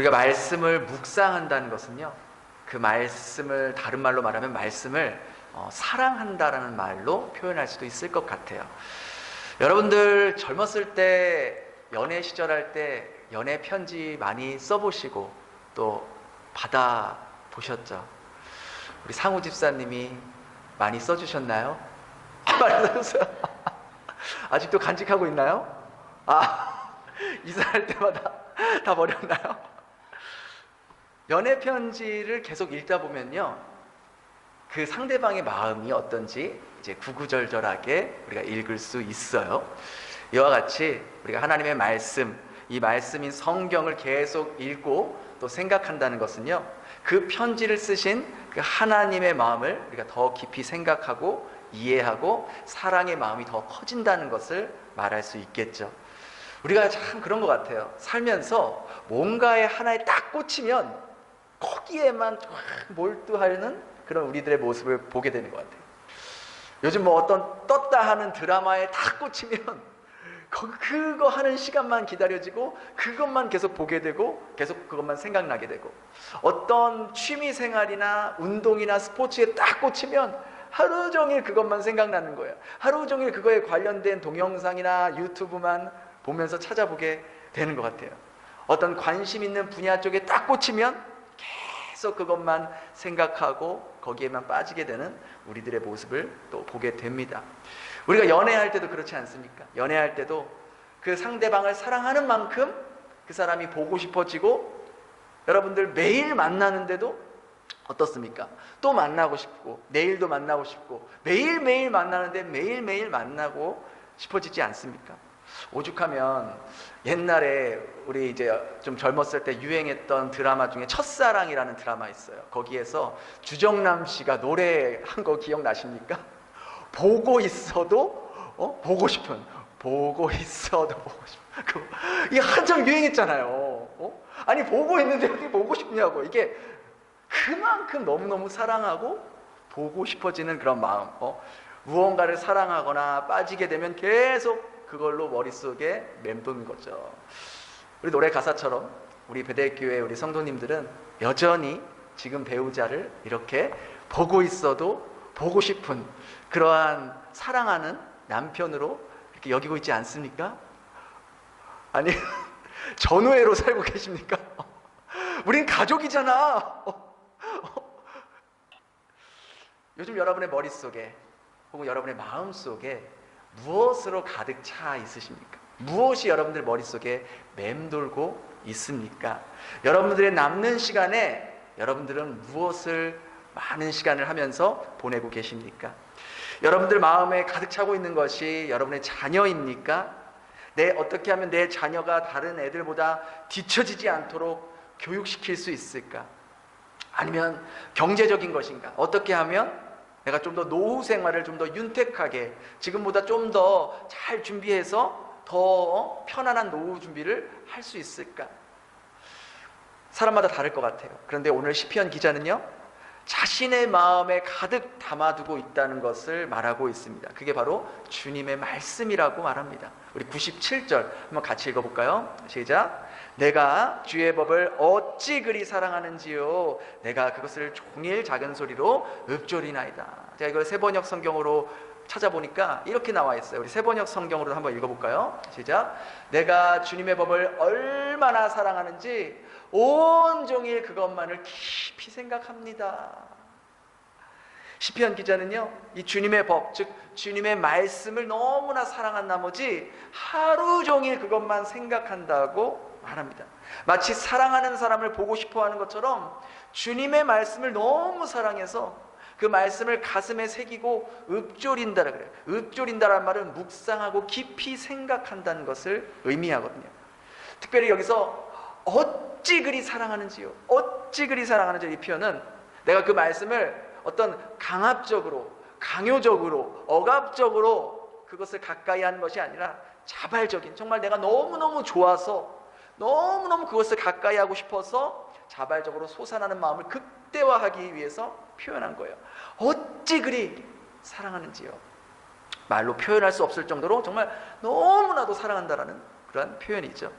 우리가 말씀을 묵상한다는 것은요, 그 말씀을 다른 말로 말하면 말씀을 사랑한다라는 말로 표현할 수도 있을 것 같아요. 여러분들 젊었을 때, 연애 시절 할 때 연애 편지 많이 써보시고 또 받아보셨죠? 우리 상우 집사님이 많이 써주셨나요? 많이 써주세요. 아직도 간직하고 있나요? 이사할 때마다 다 버렸나요? 연애 편지를 계속 읽다 보면요, 그 상대방의 마음이 어떤지 이제 구구절절하게 우리가 읽을 수 있어요. 이와 같이 우리가 하나님의 말씀, 이 말씀인 성경을 계속 읽고 또 생각한다는 것은요, 그 편지를 쓰신 그 하나님의 마음을 우리가 더 깊이 생각하고 이해하고 사랑의 마음이 더 커진다는 것을 말할 수 있겠죠. 우리가 참 그런 것 같아요. 살면서 뭔가에 하나에 딱 꽂히면 거기에만 몰두하는 그런 우리들의 모습을 보게 되는 것 같아요. 요즘 뭐 어떤 떴다 하는 드라마에 딱 꽂히면 그거 하는 시간만 기다려지고 그것만 계속 보게 되고 계속 그것만 생각나게 되고, 어떤 취미 생활이나 운동이나 스포츠에 딱 꽂히면 하루 종일 그것만 생각나는 거예요. 하루 종일 그거에 관련된 동영상이나 유튜브만 보면서 찾아보게 되는 것 같아요. 어떤 관심 있는 분야 쪽에 딱 꽂히면 계속 그것만 생각하고 거기에만 빠지게 되는 우리들의 모습을 또 보게 됩니다. 우리가 연애할 때도 그렇지 않습니까? 연애할 때도 그 상대방을 사랑하는 만큼 그 사람이 보고 싶어지고, 여러분들 매일 만나는데도 어떻습니까? 또 만나고 싶고 내일도 만나고 싶고 매일매일 만나는데 매일매일 만나고 싶어지지 않습니까? 오죽하면 옛날에 우리 이제 좀 젊었을 때 유행했던 드라마 중에 첫사랑이라는 드라마 있어요. 거기에서 주정남 씨가 노래한 거 기억나십니까? 보고 있어도 보고 싶은, 보고 있어도 보고 싶은, 이게 한참 유행했잖아요. 아니 보고 있는데 어떻게 보고 싶냐고. 이게 그만큼 너무너무 사랑하고 보고 싶어지는 그런 마음. 무언가를 사랑하거나 빠지게 되면 계속 그걸로 머릿속에 맴도는 거죠. 우리 노래 가사처럼 우리 베델교회 우리 성도님들은 여전히 지금 배우자를 이렇게 보고 있어도 보고 싶은 그러한 사랑하는 남편으로 이렇게 여기고 있지 않습니까? 아니 전우애로 살고 계십니까? 우린 가족이잖아. 요즘 여러분의 머릿속에 혹은 여러분의 마음속에 무엇으로 가득 차 있으십니까? 무엇이 여러분들 머릿속에 맴돌고 있습니까? 여러분들의 남는 시간에 여러분들은 무엇을 많은 시간을 하면서 보내고 계십니까? 여러분들 마음에 가득 차고 있는 것이 여러분의 자녀입니까? 어떻게 하면 내 자녀가 다른 애들보다 뒤처지지 않도록 교육시킬 수 있을까? 아니면 경제적인 것인가? 어떻게 하면 내가 좀 더 노후 생활을 좀 더 윤택하게, 지금보다 좀 더 잘 준비해서 더 편안한 노후 준비를 할 수 있을까? 사람마다 다를 것 같아요. 그런데 오늘 시편 기자는요, 자신의 마음에 가득 담아두고 있다는 것을 말하고 있습니다. 그게 바로 주님의 말씀이라고 말합니다. 우리 97절 한번 같이 읽어볼까요? 시작. 내가 주의 법을 어찌 그리 사랑하는지요, 내가 그것을 종일 작은 소리로 읊조리나이다. 제가 이걸 세번역 성경으로 찾아보니까 이렇게 나와 있어요. 우리 세번역 성경으로 한번 읽어볼까요? 시작. 내가 주님의 법을 얼마나 사랑하는지 온종일 그것만을 깊이 생각합니다. 시편 기자는요, 이 주님의 법, 즉 주님의 말씀을 너무나 사랑한 나머지 하루 종일 그것만 생각한다고 말합니다. 마치 사랑하는 사람을 보고 싶어하는 것처럼 주님의 말씀을 너무 사랑해서 그 말씀을 가슴에 새기고 읊조린다라 그래요. 읊조린다라는 말은 묵상하고 깊이 생각한다는 것을 의미하거든요. 특별히 여기서 어찌 그리 사랑하는지요, 어찌 그리 사랑하는지, 이 표현은 내가 그 말씀을 어떤 강압적으로, 강요적으로, 억압적으로 그것을 가까이 하는 것이 아니라 자발적인, 정말 내가 너무너무 좋아서 너무너무 그것을 가까이 하고 싶어서 자발적으로 솟아나는 마음을 극대화하기 위해서 표현한 거예요. 어찌 그리 사랑하는지요. 말로 표현할 수 없을 정도로 정말 너무나도 사랑한다라는 그런 표현이죠.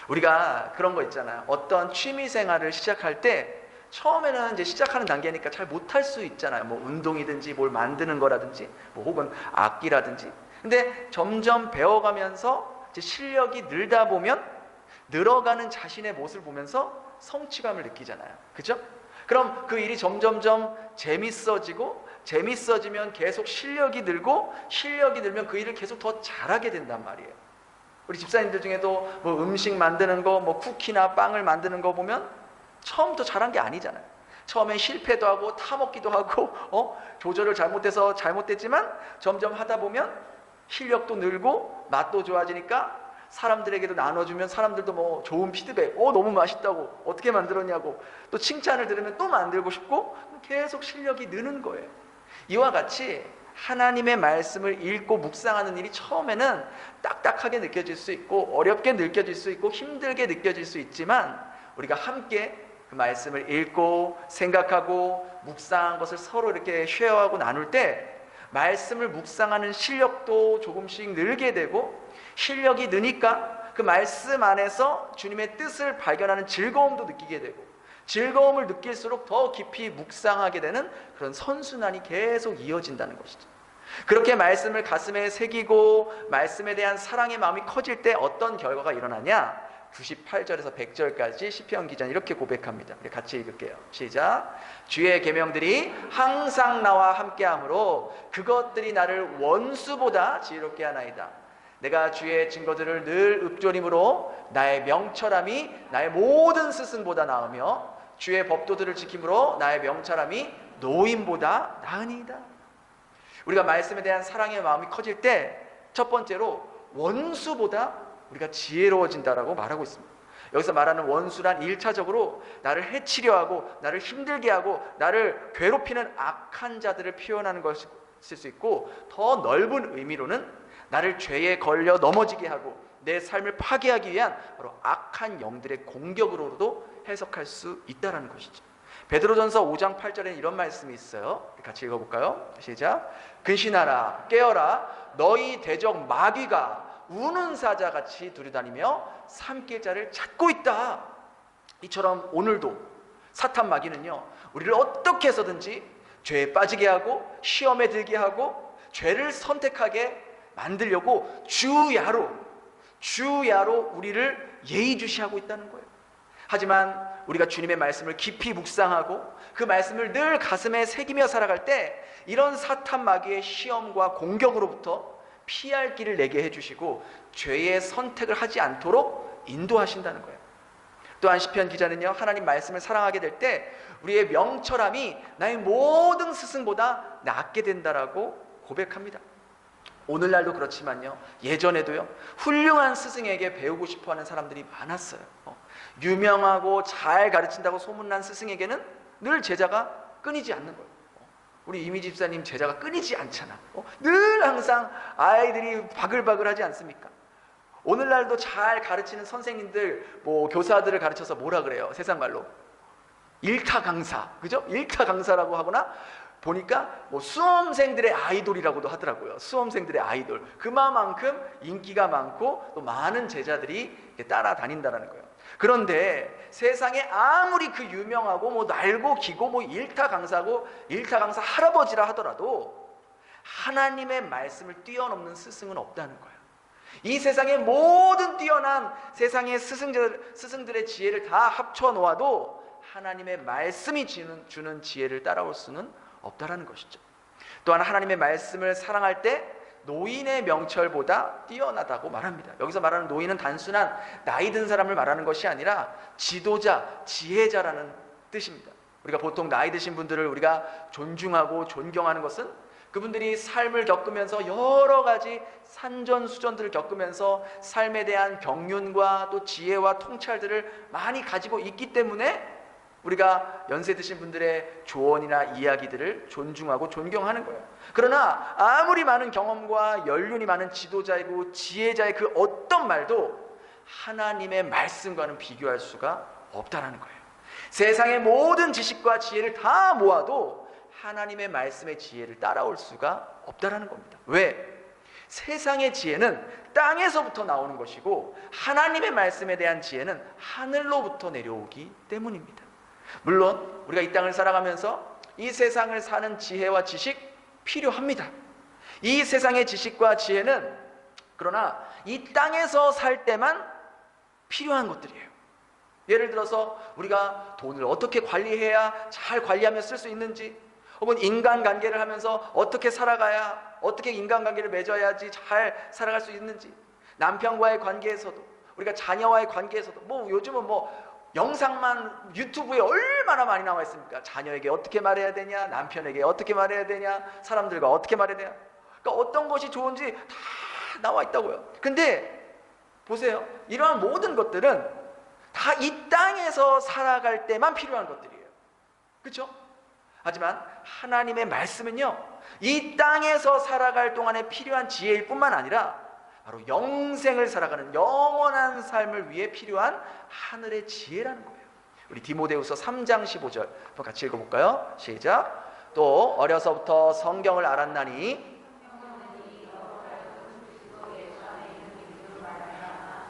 우리가 그런 거 있잖아요. 어떤 취미 생활을 시작할 때 처음에는 이제 시작하는 단계니까 잘 못할 수 있잖아요. 뭐 운동이든지 뭘 만드는 거라든지 뭐 혹은 악기라든지. 근데 점점 배워가면서 이제 실력이 늘다 보면 늘어가는 자신의 모습을 보면서 성취감을 느끼잖아요. 그죠? 그럼 그 일이 점점점 재밌어지면 계속 실력이 늘고, 실력이 늘면 그 일을 계속 더 잘하게 된단 말이에요. 우리 집사님들 중에도 뭐 음식 만드는 거, 뭐 쿠키나 빵을 만드는 거 보면 처음부터 잘한 게 아니잖아요. 처음엔 실패도 하고 타먹기도 하고 조절을 잘못해서 잘못됐지만 점점 하다 보면 실력도 늘고 맛도 좋아지니까 사람들에게도 나눠주면 사람들도 뭐 좋은 피드백, 너무 맛있다고, 어떻게 만들었냐고, 또 칭찬을 들으면 또 만들고 싶고, 계속 실력이 느는 거예요. 이와 같이 하나님의 말씀을 읽고 묵상하는 일이 처음에는 딱딱하게 느껴질 수 있고 어렵게 느껴질 수 있고 힘들게 느껴질 수 있지만, 우리가 함께 그 말씀을 읽고 생각하고 묵상한 것을 서로 이렇게 쉐어하고 나눌 때 말씀을 묵상하는 실력도 조금씩 늘게 되고, 실력이 느니까 그 말씀 안에서 주님의 뜻을 발견하는 즐거움도 느끼게 되고, 즐거움을 느낄수록 더 깊이 묵상하게 되는 그런 선순환이 계속 이어진다는 것이죠. 그렇게 말씀을 가슴에 새기고 말씀에 대한 사랑의 마음이 커질 때 어떤 결과가 일어나냐? 98절에서 100절까지 시편 기자는 이렇게 고백합니다. 우리 같이 읽을게요. 시작. 주의 계명들이 항상 나와 함께하므로 그것들이 나를 원수보다 지혜롭게 하나이다. 내가 주의 증거들을 늘 읊조림으로 나의 명철함이 나의 모든 스승보다 나으며 주의 법도들을 지킴으로 나의 명철함이 노인보다 나으니이다. 우리가 말씀에 대한 사랑의 마음이 커질 때 첫 번째로 원수보다 우리가 지혜로워진다라고 말하고 있습니다. 여기서 말하는 원수란 1차적으로 나를 해치려 하고 나를 힘들게 하고 나를 괴롭히는 악한 자들을 표현하는 것일 수 있고, 더 넓은 의미로는 나를 죄에 걸려 넘어지게 하고 내 삶을 파괴하기 위한 바로 악한 영들의 공격으로도 해석할 수 있다는 것이죠. 베드로전서 5장 8절에는 이런 말씀이 있어요. 같이 읽어볼까요? 시작. 근신하라, 깨어라, 너희 대적 마귀가 우는 사자같이 두루다니며 삼킬 자를 찾고 있다. 이처럼 오늘도 사탄 마귀는요, 우리를 어떻게 해서든지 죄에 빠지게 하고 시험에 들게 하고 죄를 선택하게 만들려고 주야로 우리를 예의주시하고 있다는 거예요. 하지만 우리가 주님의 말씀을 깊이 묵상하고 그 말씀을 늘 가슴에 새기며 살아갈 때 이런 사탄 마귀의 시험과 공격으로부터 피할 길을 내게 해주시고 죄의 선택을 하지 않도록 인도하신다는 거예요. 또한 시편 기자는요, 하나님 말씀을 사랑하게 될 때 우리의 명철함이 나의 모든 스승보다 낫게 된다라고 고백합니다. 오늘날도 그렇지만요, 예전에도요, 훌륭한 스승에게 배우고 싶어하는 사람들이 많았어요. 유명하고 잘 가르친다고 소문난 스승에게는 늘 제자가 끊이지 않는 거예요. 우리 이미 집사님 제자가 끊이지 않잖아. 늘 항상 아이들이 바글바글하지 않습니까? 오늘날도 잘 가르치는 선생님들, 뭐 교사들을 가르쳐서 뭐라 그래요? 세상 말로 일타 강사, 그죠? 일타 강사라고 하거나 보니까 뭐 수험생들의 아이돌이라고도 하더라고요. 수험생들의 아이돌. 그만큼 인기가 많고 또 많은 제자들이 따라다닌다는 거예요. 그런데 세상에 아무리 그 유명하고 뭐 날고 기고 뭐 일타 강사고 일타 강사 할아버지라 하더라도 하나님의 말씀을 뛰어넘는 스승은 없다는 거예요. 이 세상의 모든 뛰어난 세상의 스승들의 지혜를 다 합쳐 놓아도 하나님의 말씀이 주는 지혜를 따라올 수는 없다라는 것이죠. 또한 하나님의 말씀을 사랑할 때 노인의 명철보다 뛰어나다고 말합니다. 여기서 말하는 노인은 단순한 나이 든 사람을 말하는 것이 아니라 지도자, 지혜자라는 뜻입니다. 우리가 보통 나이 드신 분들을 우리가 존중하고 존경하는 것은 그분들이 삶을 겪으면서 여러 가지 산전수전들을 겪으면서 삶에 대한 경륜과 또 지혜와 통찰들을 많이 가지고 있기 때문에 우리가 연세 드신 분들의 조언이나 이야기들을 존중하고 존경하는 거예요. 그러나 아무리 많은 경험과 연륜이 많은 지도자이고 지혜자의 그 어떤 말도 하나님의 말씀과는 비교할 수가 없다는 거예요. 세상의 모든 지식과 지혜를 다 모아도 하나님의 말씀의 지혜를 따라올 수가 없다는 겁니다. 왜? 세상의 지혜는 땅에서부터 나오는 것이고 하나님의 말씀에 대한 지혜는 하늘로부터 내려오기 때문입니다. 물론 우리가 이 땅을 살아가면서 이 세상을 사는 지혜와 지식 필요합니다. 이 세상의 지식과 지혜는 그러나 이 땅에서 살 때만 필요한 것들이에요. 예를 들어서 우리가 돈을 어떻게 관리해야 잘 관리하며 쓸 수 있는지, 혹은 인간관계를 하면서 어떻게 살아가야, 어떻게 인간관계를 맺어야지 잘 살아갈 수 있는지, 남편과의 관계에서도, 우리가 자녀와의 관계에서도, 뭐 요즘은 뭐 영상만 유튜브에 얼마나 많이 나와 있습니까? 자녀에게 어떻게 말해야 되냐, 남편에게 어떻게 말해야 되냐, 사람들과 어떻게 말해야 되냐, 그러니까 어떤 것이 좋은지 다 나와 있다고요. 근데 보세요, 이러한 모든 것들은 다 이 땅에서 살아갈 때만 필요한 것들이에요. 그렇죠? 하지만 하나님의 말씀은요, 이 땅에서 살아갈 동안에 필요한 지혜일 뿐만 아니라 바로 영생을 살아가는 영원한 삶을 위해 필요한 하늘의 지혜라는 거예요. 우리 디모데후서 3장 15절 한번 같이 읽어볼까요? 시작. 또 어려서부터 성경을 알았나니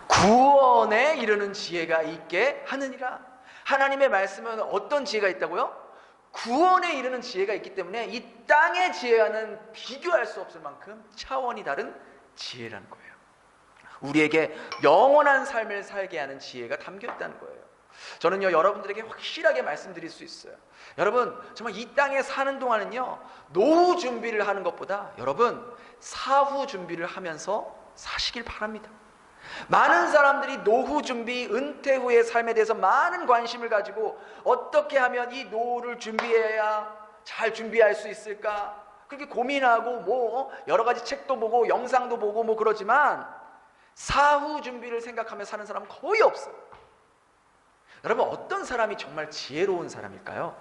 구원에 이르는 지혜가 있게 하느니라. 하나님의 말씀은 어떤 지혜가 있다고요? 구원에 이르는 지혜가 있기 때문에 이 땅의 지혜와는 비교할 수 없을 만큼 차원이 다른 지혜라는 거예요. 우리에게 영원한 삶을 살게 하는 지혜가 담겨 있다는 거예요. 저는요, 여러분들에게 확실하게 말씀드릴 수 있어요. 여러분, 정말 이 땅에 사는 동안은요, 노후 준비를 하는 것보다 여러분 사후 준비를 하면서 사시길 바랍니다. 많은 사람들이 노후 준비, 은퇴 후의 삶에 대해서 많은 관심을 가지고 어떻게 하면 이 노후를 준비해야 잘 준비할 수 있을까, 그렇게 고민하고 뭐 여러 가지 책도 보고 영상도 보고 뭐 그러지만 사후 준비를 생각하며 사는 사람은 거의 없어요. 여러분, 어떤 사람이 정말 지혜로운 사람일까요?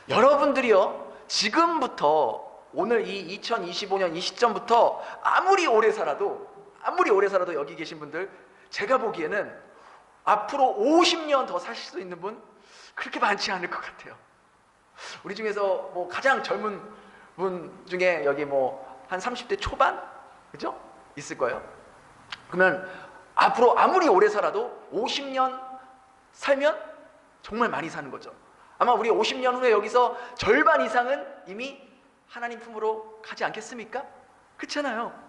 여러분들이요, 지금부터, 오늘 이 2025년 이 시점부터 아무리 오래 살아도 여기 계신 분들, 제가 보기에는 앞으로 50년 더 사실 수 있는 분 그렇게 많지 않을 것 같아요. 우리 중에서 뭐 가장 젊은 분 중에 여기 뭐 한 30대 초반? 그죠? 있을 거예요. 그러면 앞으로 아무리 오래 살아도 50년 살면 정말 많이 사는 거죠. 아마 우리 50년 후에 여기서 절반 이상은 이미 하나님 품으로 가지 않겠습니까? 그렇잖아요.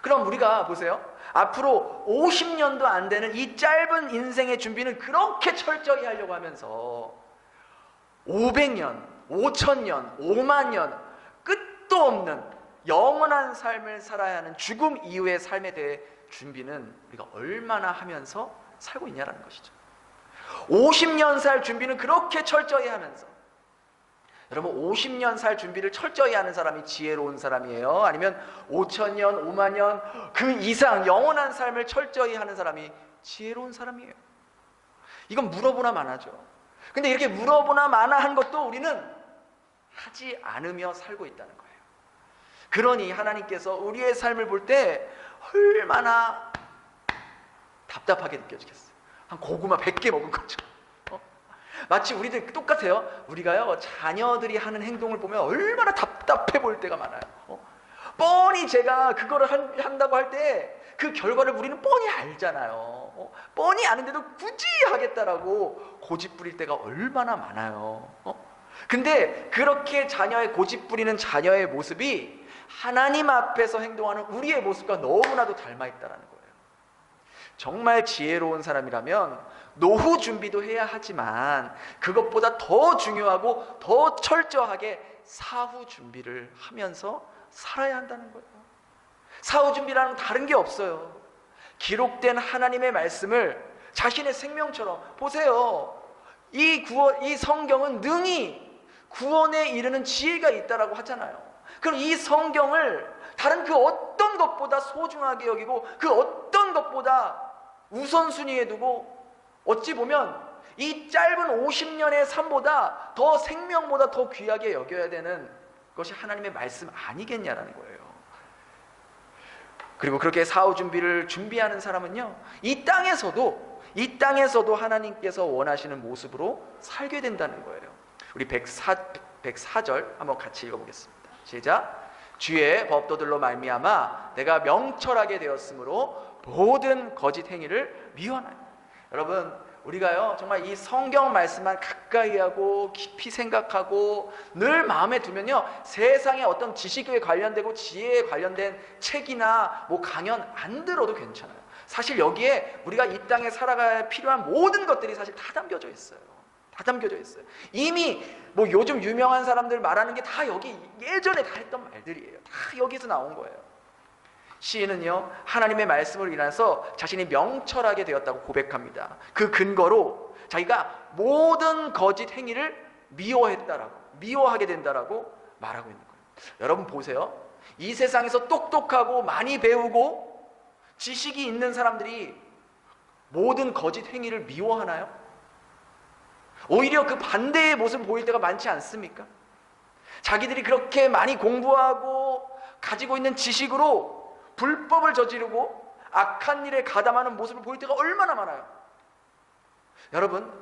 그럼 우리가 보세요, 앞으로 50년도 안 되는 이 짧은 인생의 준비는 그렇게 철저히 하려고 하면서 500년, 5000년, 5만년 끝도 없는 영원한 삶을 살아야 하는 죽음 이후의 삶에 대해 준비는 우리가 얼마나 하면서 살고 있냐라는 것이죠. 50년 살 준비는 그렇게 철저히 하면서, 여러분 50년 살 준비를 철저히 하는 사람이 지혜로운 사람이에요? 아니면 5000년, 5만년 그 이상 영원한 삶을 철저히 하는 사람이 지혜로운 사람이에요? 이건 물어보나 마나죠. 근데 이렇게 물어보나 마나한 것도 우리는 하지 않으며 살고 있다는 거예요. 그러니 하나님께서 우리의 삶을 볼 때 얼마나 답답하게 느껴지겠어요. 한 고구마 100개 먹은 거죠. 마치 우리들 똑같아요. 우리가요, 자녀들이 하는 행동을 보면 얼마나 답답해 보일 때가 많아요. 뻔히 제가 그거를 한다고 할 때 그 결과를 우리는 뻔히 알잖아요. 뻔히 아는데도 굳이 하겠다라고 고집 부릴 때가 얼마나 많아요. 근데 그렇게 자녀의 고집 부리는 자녀의 모습이 하나님 앞에서 행동하는 우리의 모습과 너무나도 닮아 있다는 거예요. 정말 지혜로운 사람이라면 노후 준비도 해야 하지만 그것보다 더 중요하고 더 철저하게 사후 준비를 하면서 살아야 한다는 거예요. 사후 준비라는 건 다른 게 없어요. 기록된 하나님의 말씀을 자신의 생명처럼 보세요. 이 성경은 능히 구원에 이르는 지혜가 있다라고 하잖아요. 그럼 이 성경을 다른 그 어떤 것보다 소중하게 여기고 그 어떤 것보다 우선순위에 두고 어찌 보면 이 짧은 50년의 삶보다 더 생명보다 더 귀하게 여겨야 되는 것이 하나님의 말씀 아니겠냐라는 거예요. 그리고 그렇게 사후 준비를 준비하는 사람은요, 이 땅에서도 하나님께서 원하시는 모습으로 살게 된다는 거예요. 우리 104절 한번 같이 읽어보겠습니다. 시작. 주의 법도들로 말미암아 내가 명철하게 되었으므로 모든 거짓 행위를 미워하나니. 여러분, 우리가요 정말 이 성경 말씀만 가까이 하고 깊이 생각하고 늘 마음에 두면요, 세상의 어떤 지식에 관련되고 지혜에 관련된 책이나 뭐 강연 안 들어도 괜찮아요. 사실 여기에 우리가 이 땅에 살아가야 필요한 모든 것들이 사실 다 담겨져 있어요. 다 담겨져 있어요. 이미 뭐 요즘 유명한 사람들 말하는 게 다 여기 예전에 다 했던 말들이에요. 다 여기서 나온 거예요. 시인은요 하나님의 말씀을 인해서 자신이 명철하게 되었다고 고백합니다. 그 근거로 자기가 모든 거짓 행위를 미워하게 된다라고 말하고 있는 거예요. 여러분 보세요. 이 세상에서 똑똑하고 많이 배우고 지식이 있는 사람들이 모든 거짓 행위를 미워하나요? 오히려 그 반대의 모습을 보일 때가 많지 않습니까? 자기들이 그렇게 많이 공부하고 가지고 있는 지식으로 불법을 저지르고 악한 일에 가담하는 모습을 보일 때가 얼마나 많아요. 여러분,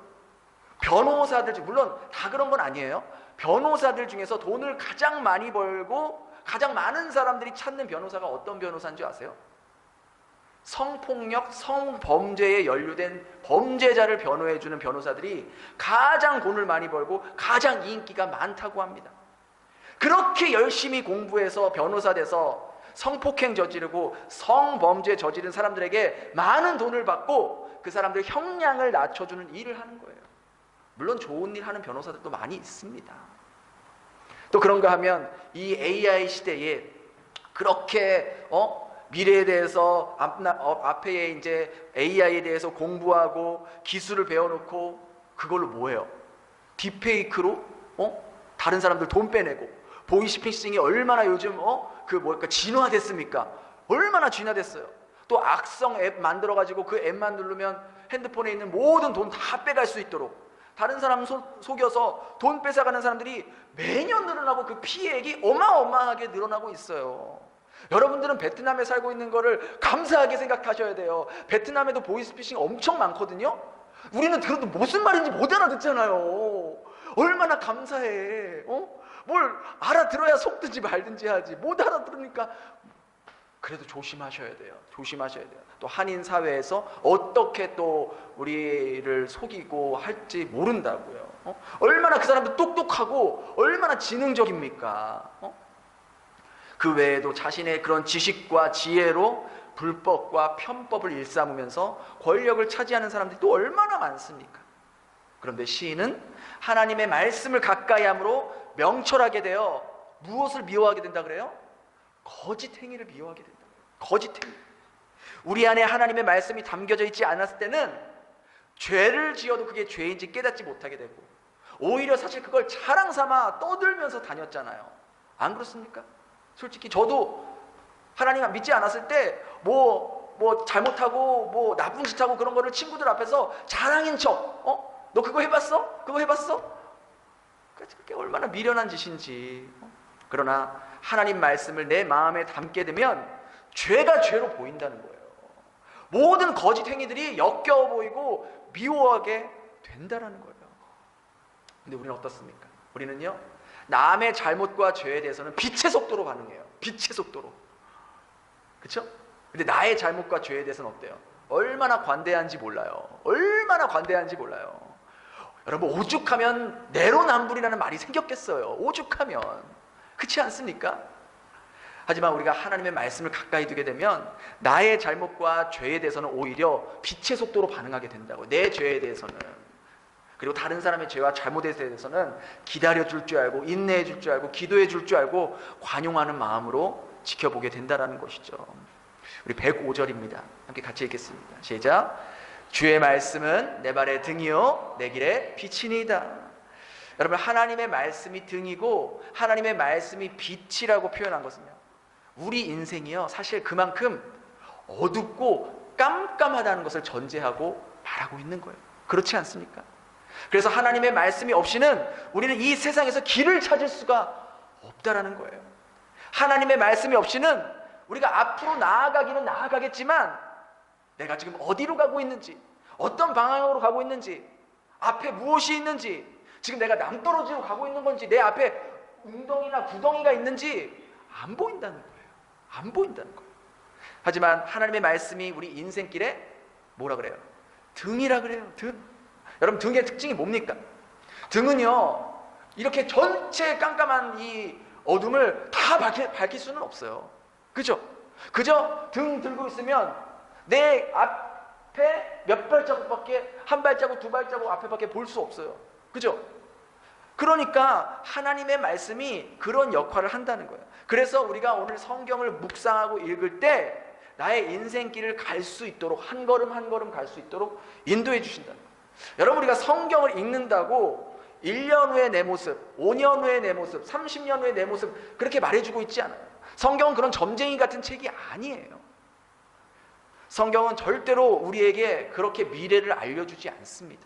변호사들 중, 물론 다 그런 건 아니에요. 변호사들 중에서 돈을 가장 많이 벌고 가장 많은 사람들이 찾는 변호사가 어떤 변호사인 줄 아세요? 성폭력, 성범죄에 연루된 범죄자를 변호해주는 변호사들이 가장 돈을 많이 벌고 가장 인기가 많다고 합니다. 그렇게 열심히 공부해서 변호사 돼서 성폭행 저지르고 성범죄 저지른 사람들에게 많은 돈을 받고 그 사람들 형량을 낮춰주는 일을 하는 거예요. 물론 좋은 일 하는 변호사들도 많이 있습니다. 또 그런가 하면 이 AI 시대에 그렇게 미래에 대해서 앞에 이제 AI에 대해서 공부하고 기술을 배워놓고 그걸로 뭐해요? 딥페이크로 다른 사람들 돈 빼내고, 보이스피싱이 얼마나 요즘 진화됐습니까? 얼마나 진화됐어요. 또 악성 앱 만들어가지고 그 앱만 누르면 핸드폰에 있는 모든 돈 다 빼갈 수 있도록 다른 사람 속여서 돈 뺏어가는 사람들이 매년 늘어나고 그 피해액이 어마어마하게 늘어나고 있어요. 여러분들은 베트남에 살고 있는 거를 감사하게 생각하셔야 돼요. 베트남에도 보이스피싱 엄청 많거든요. 우리는 들어도 무슨 말인지 못 알아듣잖아요. 얼마나 감사해. 뭘 알아들어야 속든지 말든지 하지. 못 알아들으니까 그래도 조심하셔야 돼요. 조심하셔야 돼요. 또 한인 사회에서 어떻게 또 우리를 속이고 할지 모른다고요. 얼마나 그 사람들 똑똑하고 얼마나 지능적입니까? 그 외에도 자신의 그런 지식과 지혜로 불법과 편법을 일삼으면서 권력을 차지하는 사람들이 또 얼마나 많습니까? 그런데 시인은 하나님의 말씀을 가까이 함으로 명철하게 되어 무엇을 미워하게 된다 그래요? 거짓 행위를 미워하게 된다. 거짓 행위. 우리 안에 하나님의 말씀이 담겨져 있지 않았을 때는 죄를 지어도 그게 죄인지 깨닫지 못하게 되고, 오히려 사실 그걸 자랑 삼아 떠들면서 다녔잖아요. 안 그렇습니까? 솔직히 저도 하나님 믿지 않았을 때 뭐 잘못하고 뭐 나쁜 짓 하고 그런 거를 친구들 앞에서 자랑인 척, 너 그거 해봤어? 그거 해봤어? 그게 얼마나 미련한 짓인지. 그러나 하나님 말씀을 내 마음에 담게 되면 죄가 죄로 보인다는 거예요. 모든 거짓 행위들이 역겨워 보이고 미워하게 된다는 거예요. 근데 우리는 어떻습니까? 우리는요, 남의 잘못과 죄에 대해서는 빛의 속도로 반응해요. 빛의 속도로. 그렇죠? 근데 나의 잘못과 죄에 대해서는 어때요? 얼마나 관대한지 몰라요. 얼마나 관대한지 몰라요. 여러분, 오죽하면 내로남불이라는 말이 생겼겠어요. 오죽하면. 그렇지 않습니까? 하지만 우리가 하나님의 말씀을 가까이 두게 되면 나의 잘못과 죄에 대해서는 오히려 빛의 속도로 반응하게 된다고. 내 죄에 대해서는. 그리고 다른 사람의 죄와 잘못에 대해서는 기다려줄 줄 알고, 인내해줄 줄 알고, 기도해줄 줄 알고 관용하는 마음으로 지켜보게 된다는 것이죠. 우리 105절입니다. 함께 같이 읽겠습니다. 시작. 주의 말씀은 내 발의 등이요 내 길의 빛이니이다. 여러분, 하나님의 말씀이 등이고 하나님의 말씀이 빛이라고 표현한 것은요, 우리 인생이요 사실 그만큼 어둡고 깜깜하다는 것을 전제하고 말하고 있는 거예요. 그렇지 않습니까? 그래서 하나님의 말씀이 없이는 우리는 이 세상에서 길을 찾을 수가 없다라는 거예요. 하나님의 말씀이 없이는 우리가 앞으로 나아가기는 나아가겠지만 내가 지금 어디로 가고 있는지, 어떤 방향으로 가고 있는지, 앞에 무엇이 있는지, 지금 내가 남떨어지로 가고 있는 건지, 내 앞에 웅덩이나 구덩이가 있는지 안 보인다는 거예요. 안 보인다는 거예요. 하지만 하나님의 말씀이 우리 인생길에 뭐라 그래요? 등이라 그래요. 등. 여러분, 등의 특징이 뭡니까? 등은요, 이렇게 전체 깜깜한 이 어둠을 다 밝힐 수는 없어요. 그죠? 그저 등 들고 있으면 내 앞에 몇 발자국밖에, 한 발자국, 두 발자국 앞에밖에 볼 수 없어요. 그죠? 그러니까 하나님의 말씀이 그런 역할을 한다는 거예요. 그래서 우리가 오늘 성경을 묵상하고 읽을 때 나의 인생길을 갈 수 있도록, 한 걸음 한 걸음 갈 수 있도록 인도해 주신다는 거예요. 여러분, 우리가 성경을 읽는다고 1년 후에 내 모습, 5년 후에 내 모습, 30년 후에 내 모습 그렇게 말해주고 있지 않아요. 성경은 그런 점쟁이 같은 책이 아니에요. 성경은 절대로 우리에게 그렇게 미래를 알려주지 않습니다.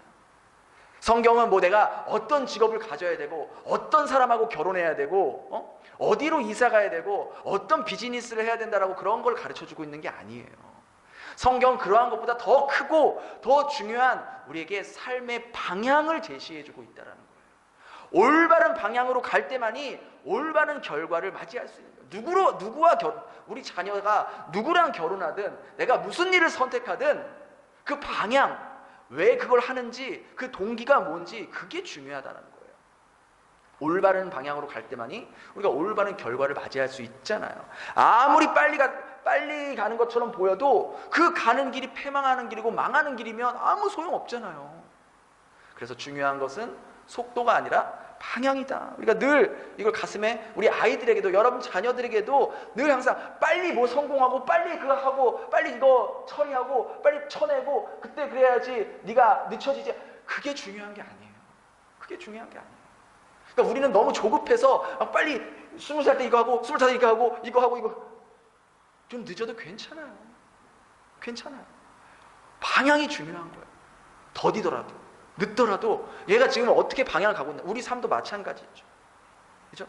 성경은 뭐 내가 어떤 직업을 가져야 되고, 어떤 사람하고 결혼해야 되고, 어디로 이사 가야 되고, 어떤 비즈니스를 해야 된다라고 그런 걸 가르쳐주고 있는 게 아니에요. 성경은 그러한 것보다 더 크고 더 중요한 우리에게 삶의 방향을 제시해주고 있다는 거예요. 올바른 방향으로 갈 때만이 올바른 결과를 맞이할 수 있는 거예요. 우리 자녀가 누구랑 결혼하든, 내가 무슨 일을 선택하든 그 방향, 왜 그걸 하는지, 그 동기가 뭔지, 그게 중요하다는 거예요. 올바른 방향으로 갈 때만이 우리가 올바른 결과를 맞이할 수 있잖아요. 아무리 빨리 가는 것처럼 보여도 그 가는 길이 패망하는 길이고 망하는 길이면 아무 소용 없잖아요. 그래서 중요한 것은 속도가 아니라 방향이다. 우리가 늘 이걸 가슴에, 우리 아이들에게도, 여러분 자녀들에게도 늘 항상 빨리 뭐 성공하고, 빨리 그거 하고, 빨리 이거 처리하고, 빨리 쳐내고, 그때 그래야지 네가 늦춰지지. 그게 중요한 게 아니에요. 그게 중요한 게 아니에요. 그러니까 우리는 너무 조급해서 빨리 20살 때 이거 하고, 20살 때 이거 하고, 이거 하고, 이거. 좀 늦어도 괜찮아요. 괜찮아요. 방향이 중요한 거예요. 더디더라도, 늦더라도 얘가 지금 어떻게 방향을 가고 있나. 우리 삶도 마찬가지죠. 그죠?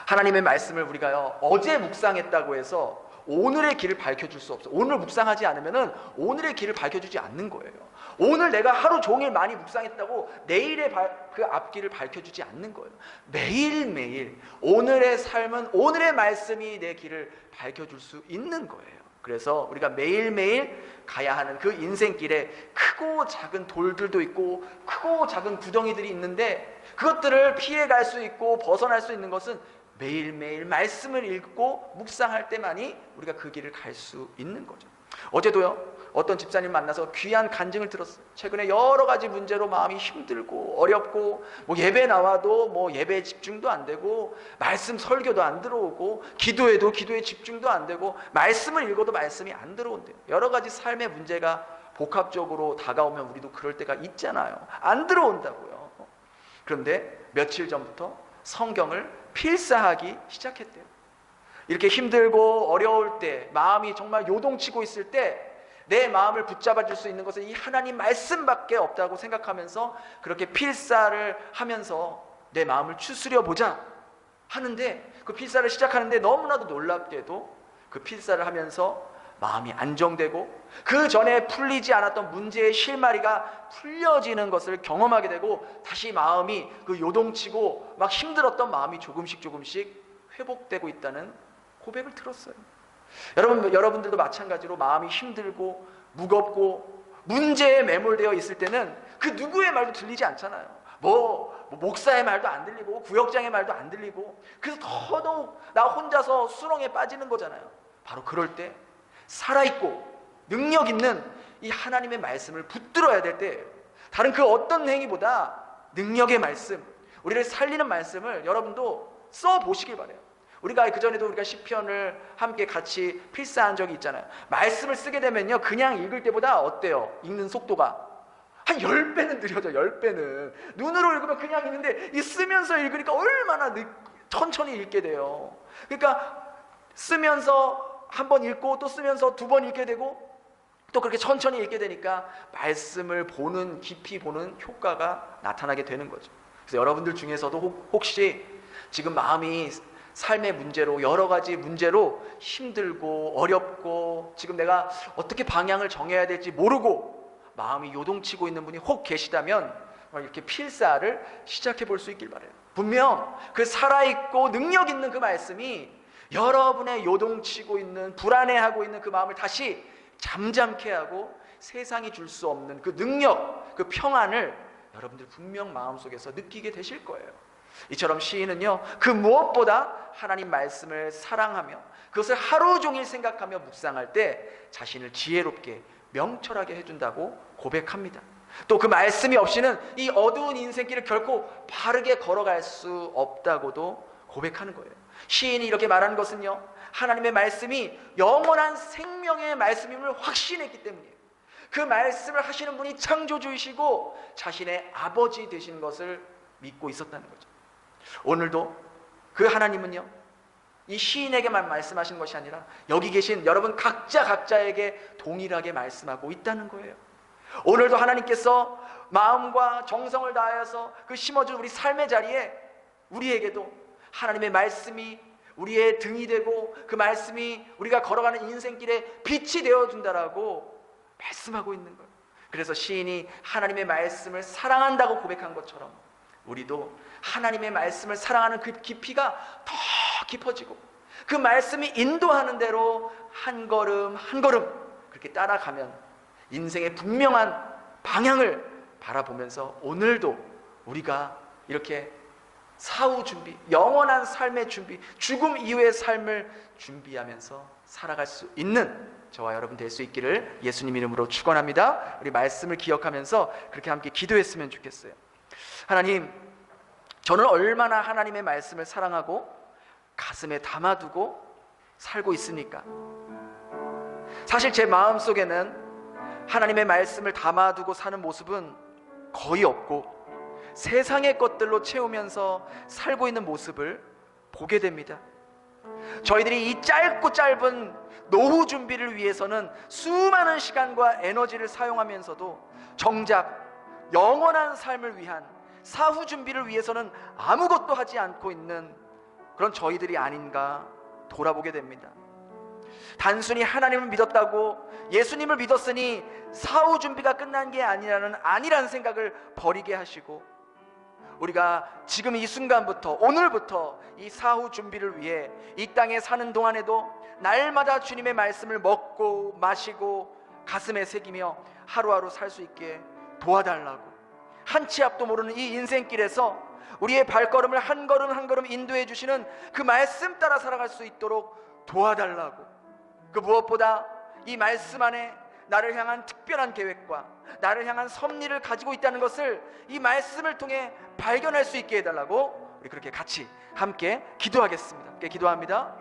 하나님의 말씀을 우리가요, 어제 묵상했다고 해서 오늘의 길을 밝혀줄 수 없어요. 오늘 묵상하지 않으면은 오늘의 길을 밝혀주지 않는 거예요. 오늘 내가 하루 종일 많이 묵상했다고 내일의 그 앞길을 밝혀주지 않는 거예요. 매일매일 오늘의 삶은, 오늘의 말씀이 내 길을 밝혀줄 수 있는 거예요. 그래서 우리가 매일매일 가야 하는 그 인생길에 크고 작은 돌들도 있고 크고 작은 구덩이들이 있는데, 그것들을 피해갈 수 있고 벗어날 수 있는 것은 매일매일 말씀을 읽고 묵상할 때만이 우리가 그 길을 갈 수 있는 거죠. 어제도요, 어떤 집사님 만나서 귀한 간증을 들었어요. 최근에 여러 가지 문제로 마음이 힘들고 어렵고, 뭐 예배 나와도 뭐 예배에 집중도 안 되고, 말씀 설교도 안 들어오고, 기도해도 기도에 집중도 안 되고, 말씀을 읽어도 말씀이 안 들어온대요. 여러 가지 삶의 문제가 복합적으로 다가오면 우리도 그럴 때가 있잖아요. 안 들어온다고요. 그런데 며칠 전부터 성경을 필사하기 시작했대요. 이렇게 힘들고 어려울 때, 마음이 정말 요동치고 있을 때 내 마음을 붙잡아 줄 수 있는 것은 이 하나님 말씀밖에 없다고 생각하면서 그렇게 필사를 하면서 내 마음을 추스려 보자 하는데, 그 필사를 시작하는데 너무나도 놀랍게도 그 필사를 하면서 마음이 안정되고, 그 전에 풀리지 않았던 문제의 실마리가 풀려지는 것을 경험하게 되고, 다시 마음이, 그 요동치고 막 힘들었던 마음이 조금씩 회복되고 있다는 고백을 들었어요. 여러분들도 마찬가지로 마음이 힘들고 무겁고 문제에 매몰되어 있을 때는 그 누구의 말도 들리지 않잖아요. 뭐 목사의 말도 안 들리고 구역장의 말도 안 들리고, 그래서 더더욱 나 혼자서 수렁에 빠지는 거잖아요. 바로 그럴 때 살아있고 능력 있는 이 하나님의 말씀을 붙들어야 될 때예요. 다른 그 어떤 행위보다 능력의 말씀, 우리를 살리는 말씀을 여러분도 써보시길 바라요. 우리가 그전에도 우리가 시편을 함께 같이 필사한 적이 있잖아요. 말씀을 쓰게 되면요, 그냥 읽을 때보다 어때요? 읽는 속도가 한 10배는 느려져. 10배는. 눈으로 읽으면 그냥 읽는데 이 쓰면서 읽으니까 얼마나 천천히 읽게 돼요. 그러니까 쓰면서 한 번 읽고 또 쓰면서 두 번 읽게 되고 또 그렇게 천천히 읽게 되니까 말씀을 보는, 깊이 보는 효과가 나타나게 되는 거죠. 그래서 여러분들 중에서도 혹시 지금 마음이 삶의 문제로, 여러 가지 문제로 힘들고 어렵고, 지금 내가 어떻게 방향을 정해야 될지 모르고 마음이 요동치고 있는 분이 혹 계시다면 이렇게 필사를 시작해 볼 수 있길 바라요. 분명 그 살아있고 능력 있는 그 말씀이 여러분의 요동치고 있는, 불안해하고 있는 그 마음을 다시 잠잠케 하고 세상이 줄 수 없는 그 능력, 그 평안을 여러분들 분명 마음속에서 느끼게 되실 거예요. 이처럼 시인은요, 그 무엇보다 하나님 말씀을 사랑하며 그것을 하루 종일 생각하며 묵상할 때 자신을 지혜롭게 명철하게 해준다고 고백합니다. 또 그 말씀이 없이는 이 어두운 인생길을 결코 바르게 걸어갈 수 없다고도 고백하는 거예요. 시인이 이렇게 말하는 것은요, 하나님의 말씀이 영원한 생명의 말씀임을 확신했기 때문이에요. 그 말씀을 하시는 분이 창조주이시고 자신의 아버지 되신 것을 믿고 있었다는 거죠. 오늘도 그 하나님은요, 이 시인에게만 말씀하시는 것이 아니라 여기 계신 여러분 각자에게 동일하게 말씀하고 있다는 거예요. 오늘도 하나님께서 마음과 정성을 다하여서 그 심어준 우리 삶의 자리에 우리에게도 하나님의 말씀이 우리의 등이 되고 그 말씀이 우리가 걸어가는 인생길에 빛이 되어준다라고 말씀하고 있는 거예요. 그래서 시인이 하나님의 말씀을 사랑한다고 고백한 것처럼 우리도 하나님의 말씀을 사랑하는 그 깊이가 더 깊어지고 그 말씀이 인도하는 대로 한 걸음 한 걸음 그렇게 따라가면 인생의 분명한 방향을 바라보면서 오늘도 우리가 이렇게 사후 준비, 영원한 삶의 준비, 죽음 이후의 삶을 준비하면서 살아갈 수 있는 저와 여러분 될 수 있기를 예수님 이름으로 축원합니다. 우리 말씀을 기억하면서 그렇게 함께 기도했으면 좋겠어요. 하나님, 저는 얼마나 하나님의 말씀을 사랑하고 가슴에 담아두고 살고 있습니까? 사실 제 마음속에는 하나님의 말씀을 담아두고 사는 모습은 거의 없고 세상의 것들로 채우면서 살고 있는 모습을 보게 됩니다. 저희들이 이 짧고 짧은 노후 준비를 위해서는 수많은 시간과 에너지를 사용하면서도 정작 영원한 삶을 위한 사후 준비를 위해서는 아무것도 하지 않고 있는 그런 저희들이 아닌가 돌아보게 됩니다. 단순히 하나님을 믿었다고 예수님을 믿었으니 사후 준비가 끝난 게 아니라는 생각을 버리게 하시고 우리가 지금 이 순간부터 오늘부터 이 사후 준비를 위해 이 땅에 사는 동안에도 날마다 주님의 말씀을 먹고 마시고 가슴에 새기며 하루하루 살 수 있게 도와달라고 한 치 앞도 모르는 이 인생길에서 우리의 발걸음을 한 걸음 한 걸음 인도해 주시는 그 말씀 따라 살아갈 수 있도록 도와달라고 그 무엇보다 이 말씀 안에 나를 향한 특별한 계획과 나를 향한 섭리를 가지고 있다는 것을 이 말씀을 통해 발견할 수 있게 해달라고 우리 그렇게 같이 함께 기도하겠습니다. 함께 기도합니다.